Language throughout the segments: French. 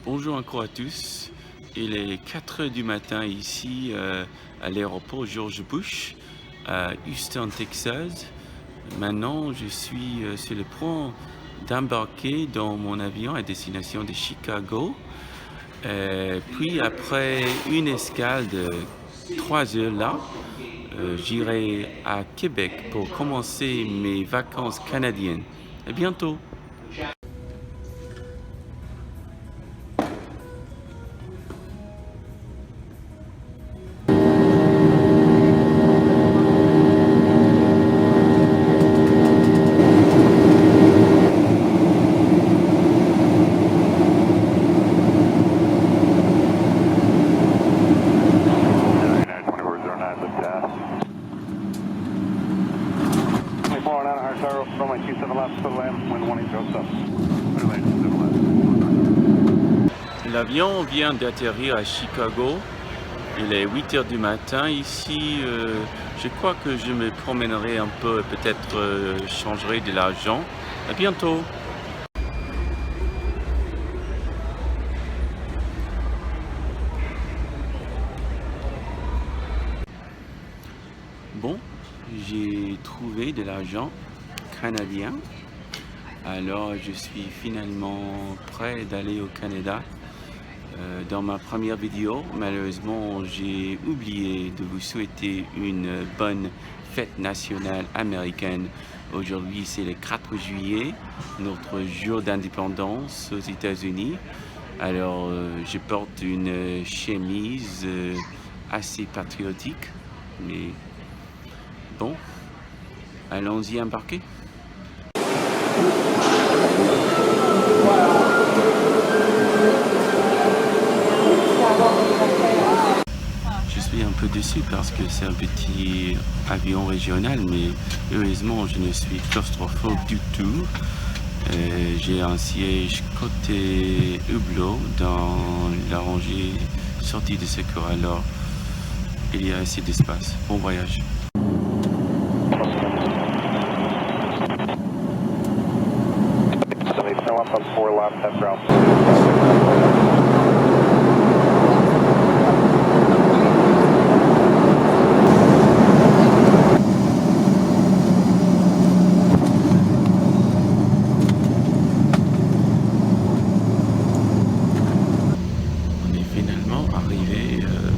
Bonjour encore à tous. Il est 4 heures du matin ici à l'aéroport George Bush à Houston, Texas. Maintenant, je suis sur le point d'embarquer dans mon avion à destination de Chicago. Puis après une escale de 3 heures là, j'irai à Québec pour commencer mes vacances canadiennes. À bientôt! L'avion vient d'atterrir à Chicago. Il est 8 heures du matin ici. Je crois que je me promènerai un peu, peut-être changerai de l'argent. À bientôt! Bon, j'ai trouvé de l'argent canadien. Alors, je suis finalement prêt d'aller au Canada. Dans ma première vidéo, malheureusement, j'ai oublié de vous souhaiter une bonne fête nationale américaine. Aujourd'hui, c'est le 4 juillet, notre jour d'indépendance aux États-Unis. Alors, je porte une chemise assez patriotique, mais bon, allons-y embarquer. Je suis un peu déçu parce que c'est un petit avion régional, mais heureusement je ne suis claustrophobe du tout. J'ai un siège côté hublot dans la rangée sortie de secours, alors il y a assez d'espace. Bon voyage.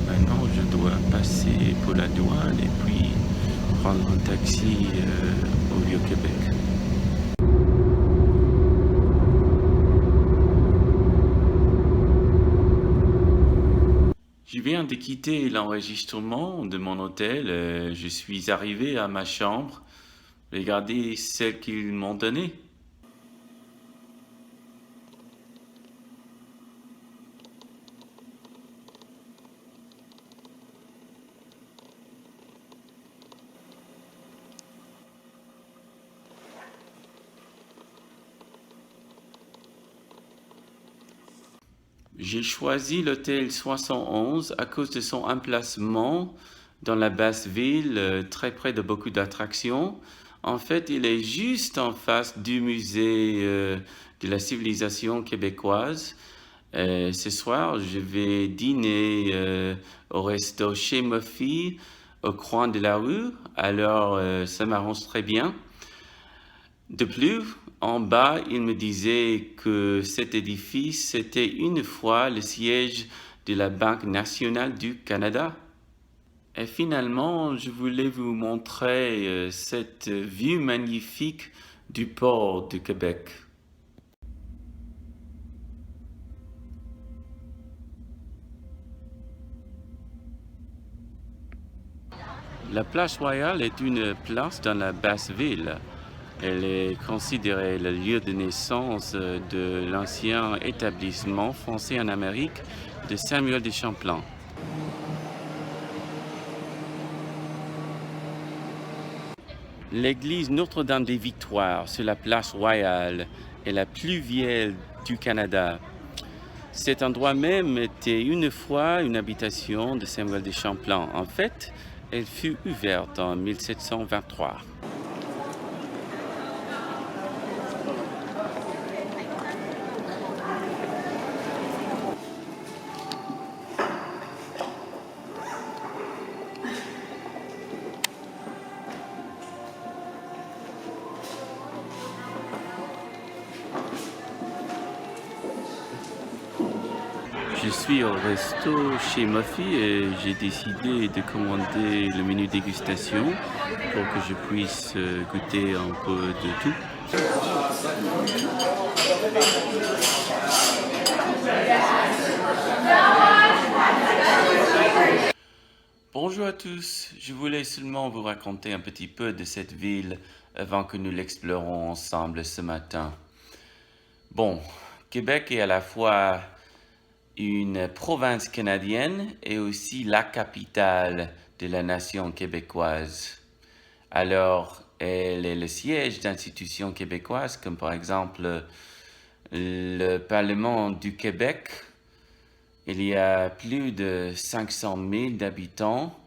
Maintenant, je dois passer pour la douane et puis prendre un taxi au Vieux-Québec. Je viens de quitter l'enregistrement de mon hôtel. Je suis arrivé à ma chambre. Regardez celle qu'ils m'ont donnée. J'ai choisi l'hôtel 71 à cause de son emplacement dans la basse ville, très près de beaucoup d'attractions. En fait, il est juste en face du musée de la civilisation québécoise. Ce soir, je vais dîner au resto chez Murphy, au coin de la rue. Alors, ça m'arrange très bien. De plus, en bas, il me disait que cet édifice était une fois le siège de la Banque nationale du Canada. Et finalement, je voulais vous montrer cette vue magnifique du port de Québec. La place Royale est une place dans la basse ville. Elle est considérée le lieu de naissance de l'ancien établissement français en Amérique de Samuel de Champlain. L'église Notre-Dame des Victoires sur la place Royale est la plus vieille du Canada. Cet endroit même était une fois une habitation de Samuel de Champlain. En fait, elle fut ouverte en 1723. Je suis au resto chez Muffy et j'ai décidé de commander le menu dégustation pour que je puisse goûter un peu de tout. Bonjour à tous, je voulais seulement vous raconter un petit peu de cette ville avant que nous l'explorons ensemble ce matin. Bon, Québec est à la fois une province canadienne et aussi la capitale de la nation québécoise. Alors, elle est le siège d'institutions québécoises comme par exemple le Parlement du Québec. Il y a plus de 500 000 habitants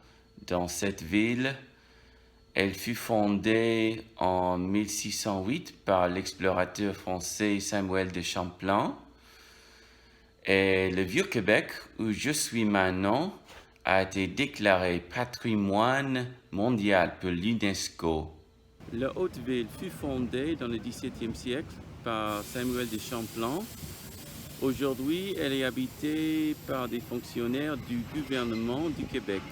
dans cette ville. Elle fut fondée en 1608 par l'explorateur français Samuel de Champlain. Et le Vieux-Québec, où je suis maintenant, a été déclaré patrimoine mondial par l'UNESCO. La Haute-Ville fut fondée dans le XVIIe siècle par Samuel de Champlain. Aujourd'hui, elle est habitée par des fonctionnaires du gouvernement du Québec.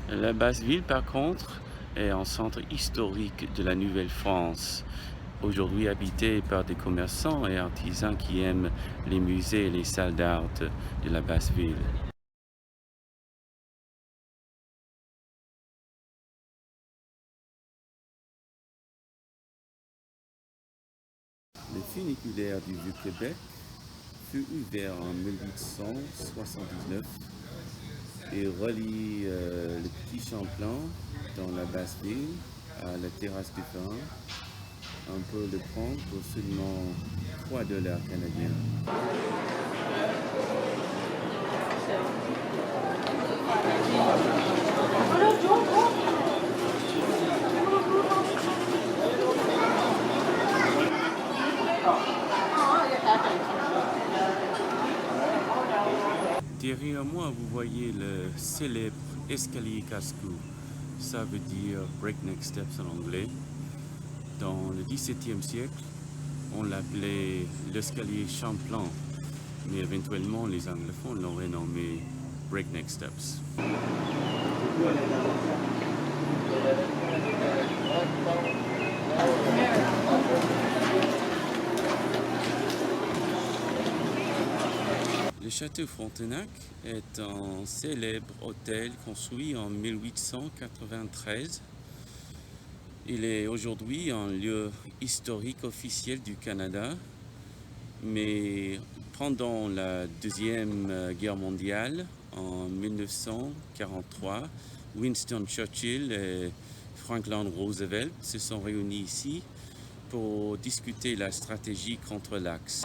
La Basse-Ville, par contre, est un centre historique de la Nouvelle-France, aujourd'hui habité par des commerçants et artisans qui aiment les musées et les salles d'art de la Basse-Ville. Le funiculaire du Vieux-Québec fut ouvert en 1879 et relie le Petit Champlain dans la Basse-Ville à la terrasse du Pharaon. On peut le prendre pour seulement 3 dollars canadiens. Derrière moi, vous voyez le célèbre escalier casse-cou. Ça veut dire breakneck steps en anglais. Dans le XVIIe siècle, on l'appelait l'escalier Champlain, mais éventuellement les anglophones l'ont renommé breakneck steps. Le château Frontenac est un célèbre hôtel construit en 1893. Il est aujourd'hui un lieu historique officiel du Canada, mais pendant la Deuxième Guerre mondiale, en 1943, Winston Churchill et Franklin Roosevelt se sont réunis ici pour discuter la stratégie contre l'Axe.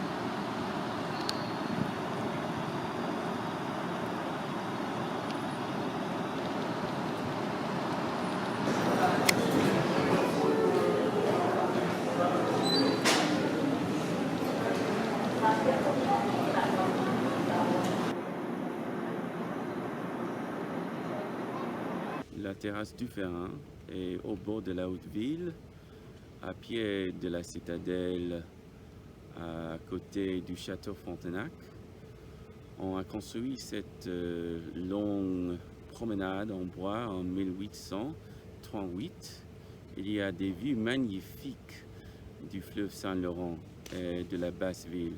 La terrasse du Pharaon est au bord de la Haute-Ville, à pied de la citadelle, à côté du château Frontenac. On a construit cette longue promenade en bois en 1838. Il y a des vues magnifiques du fleuve Saint-Laurent et de la Basse-Ville.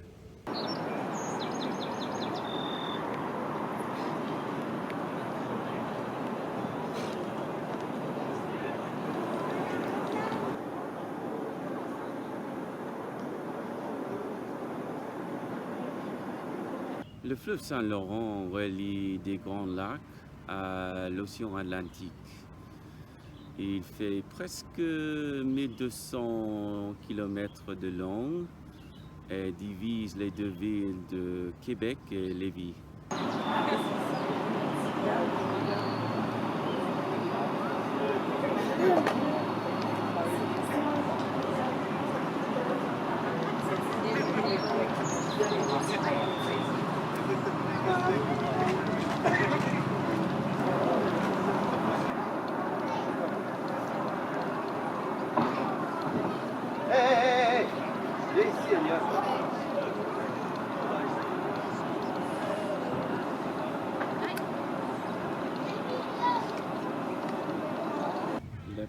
Le fleuve Saint-Laurent relie des grands lacs à l'océan Atlantique. Il fait presque 1200 km de long et divise les deux villes de Québec et Lévis.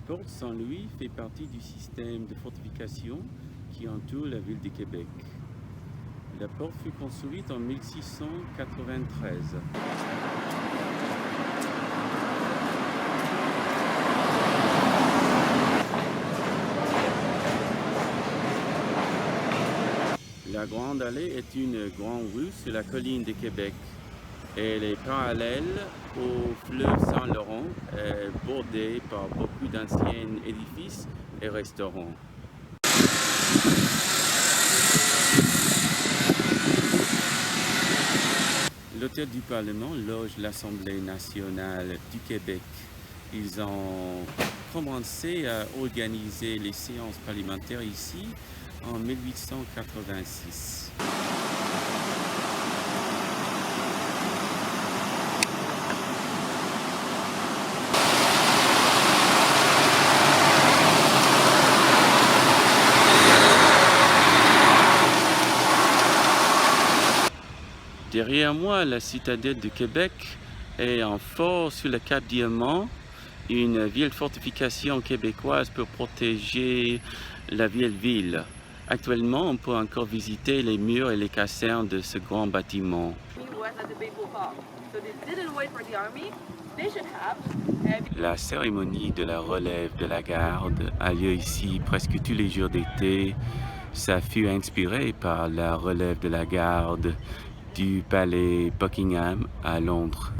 porte Saint-Louis fait partie du système de fortification qui entoure la ville de Québec. La porte fut construite en 1693. La Grande Allée est une grande rue sur la colline de Québec. Elle est parallèle au fleuve Saint-Laurent, bordée par beaucoup d'anciens édifices et restaurants. L'hôtel du Parlement loge l'Assemblée nationale du Québec. Ils ont commencé à organiser les séances parlementaires ici en 1886. Derrière moi, la citadelle de Québec est un fort sur le Cap Diamant, une vieille fortification québécoise pour protéger la vieille ville. Actuellement, on peut encore visiter les murs et les casernes de ce grand bâtiment. La cérémonie de la relève de la garde a lieu ici presque tous les jours d'été. Ça fut inspiré par la relève de la garde du palais Buckingham à Londres.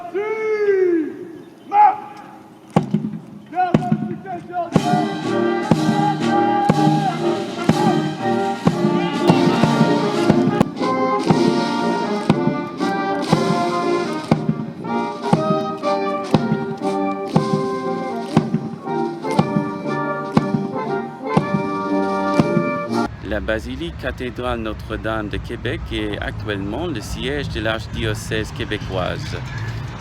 La basilique cathédrale Notre-Dame de Québec est actuellement le siège de l'archidiocèse québécoise.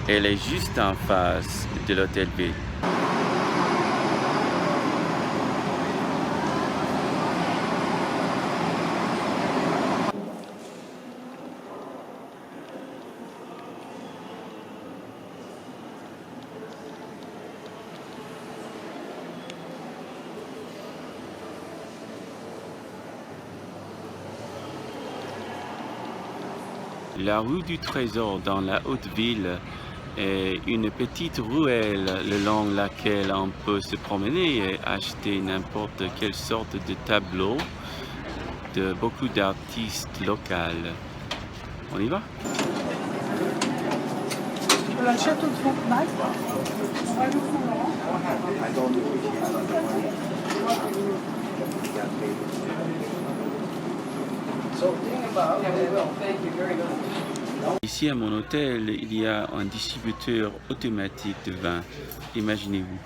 Elle est juste en face de l'Hôtel-Ville. La rue du Trésor dans la Haute-Ville est une petite ruelle le long de laquelle on peut se promener et acheter n'importe quelle sorte de tableau de beaucoup d'artistes locaux. On y va? Le château de Frontenac. On va aller au Saint-Laurent. Ici à mon hôtel, il y a un distributeur automatique de vin. Imaginez-vous.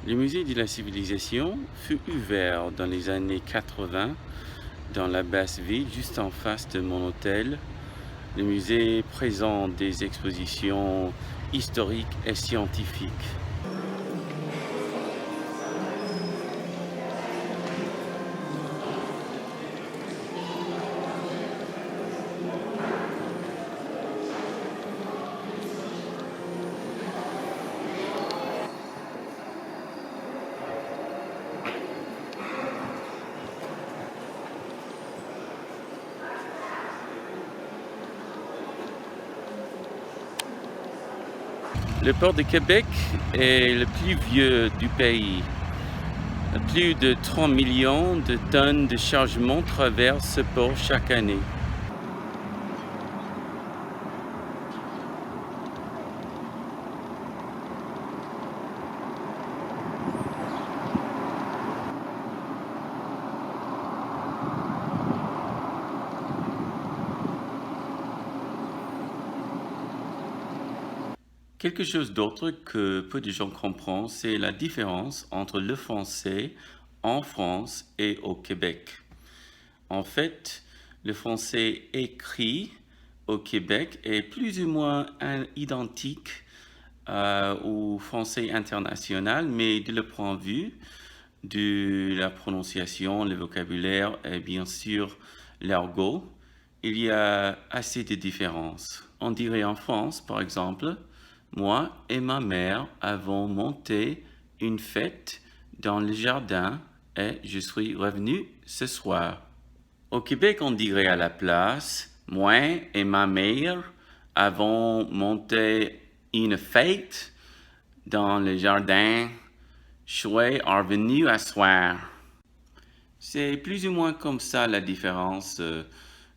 Le musée de la civilisation fut ouvert dans les années 80 dans la basse ville, juste en face de mon hôtel. Le musée présente des expositions historiques et scientifiques. Le port de Québec est le plus vieux du pays. Plus de 30 millions de tonnes de chargement traversent ce port chaque année. Quelque chose d'autre que peu de gens comprennent, c'est la différence entre le français en France et au Québec. En fait, le français écrit au Québec est plus ou moins identique au français international, mais de le point de vue de la prononciation, le vocabulaire et bien sûr l'argot, il y a assez de différences. On dirait en France, par exemple, moi et ma mère avons monté une fête dans le jardin et je suis revenu ce soir. Au Québec, on dirait à la place, moi et ma mère avons monté une fête dans le jardin. Je suis revenu à soir. C'est plus ou moins comme ça la différence.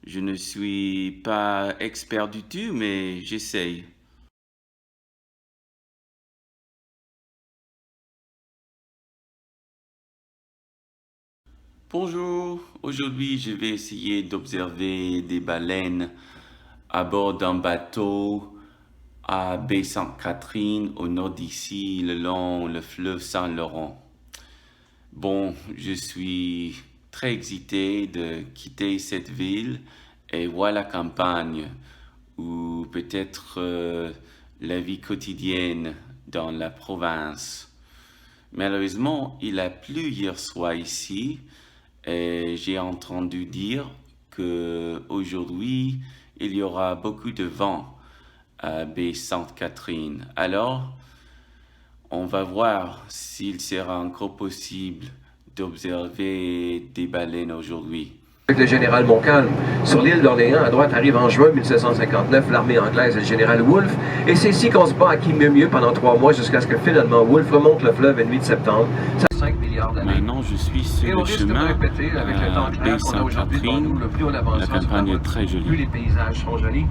Je ne suis pas expert du tout, mais j'essaye. Bonjour, aujourd'hui je vais essayer d'observer des baleines à bord d'un bateau à Baie-Sainte-Catherine au nord d'ici, le long le fleuve Saint-Laurent. Bon, je suis très excité de quitter cette ville et voir la campagne ou peut-être la vie quotidienne dans la province. Malheureusement, il a plu hier soir ici et j'ai entendu dire que aujourd'hui il y aura beaucoup de vent à Baie-Sainte-Catherine. Alors, on va voir s'il sera encore possible d'observer des baleines aujourd'hui. Avec le général Montcalm. Sur l'île d'Orléans, à droite, arrive en juin 1759 l'armée anglaise et le général Wolfe. Et c'est ici qu'on se bat à qui mieux pendant 3 mois jusqu'à ce que finalement Wolfe remonte le fleuve la nuit de septembre. Ça 5 milliards d'années. Maintenant, je suis sur le chemin à Baie-Sainte-Catherine. La campagne est très jolie. Plus les paysages sont jolis.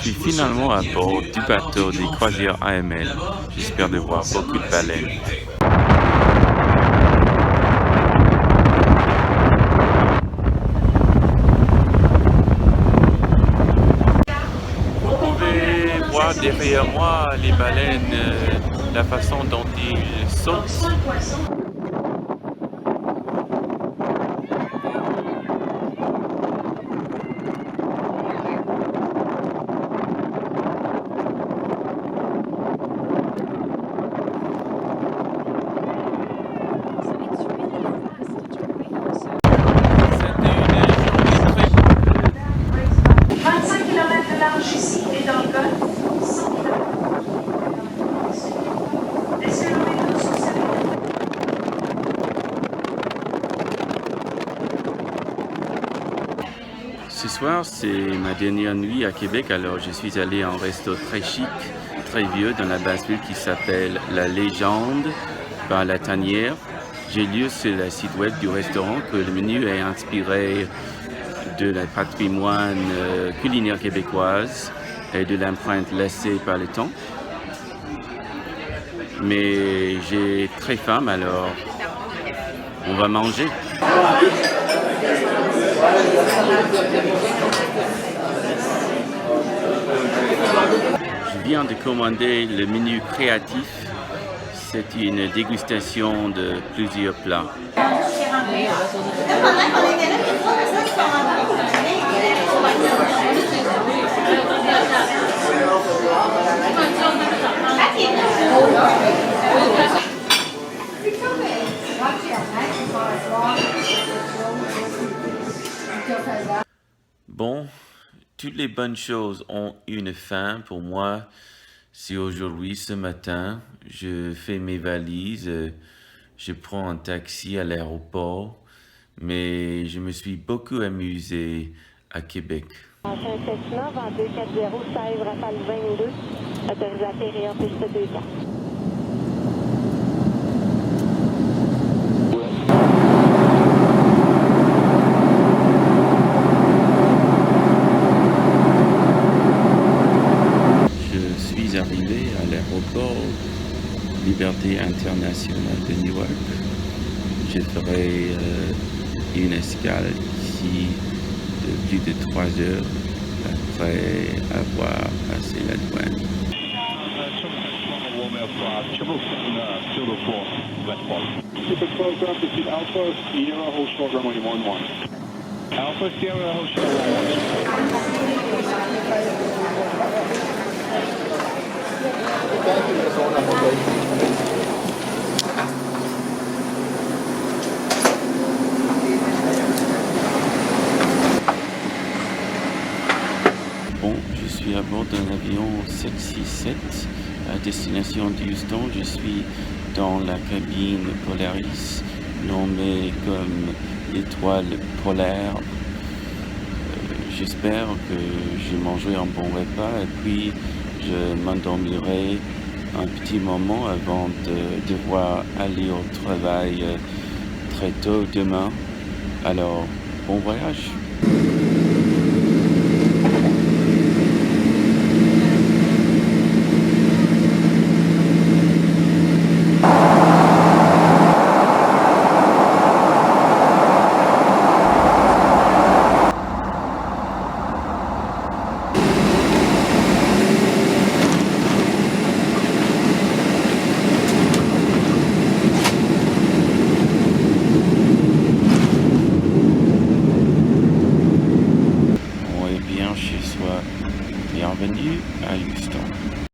Je suis finalement à bord du bateau des croisières AML. J'espère de voir beaucoup de baleines. Vous pouvez voir derrière moi les baleines, la façon dont ils sautent. Ce soir, c'est ma dernière nuit à Québec, alors je suis allé à un resto très chic, très vieux dans la basse ville qui s'appelle La Légende par La Tanière. J'ai lu sur le site web du restaurant que le menu est inspiré de la patrimoine culinaire québécoise et de l'empreinte laissée par le temps. Mais j'ai très faim, alors on va manger. Je viens de commander le menu créatif. C'est une dégustation de plusieurs plats. Bon, toutes les bonnes choses ont une fin. Pour moi, c'est aujourd'hui, ce matin, je fais mes valises, je prends un taxi à l'aéroport, mais je me suis beaucoup amusé à Québec. Saint-Cessna, vent 240, 16, Rafale 22, autorisé à atterrir, piste 200. Arrivé à l'aéroport Liberté internationale de Newark. Je ferai une escale ici parti de plus de 3 heures après avoir passé la douane. Super close ground pursuit Alpha Sierra Hotel runway 11. Alpha Sierra Hotel 11. Bon, je suis à bord d'un avion 767 à destination d'Houston. Je suis dans la cabine Polaris, nommée comme l'étoile polaire. J'espère que je mangerai un bon repas et puis je m'endormirai un petit moment avant de devoir aller au travail très tôt demain. Alors, bon voyage! Chez soi. Bienvenue à Houston.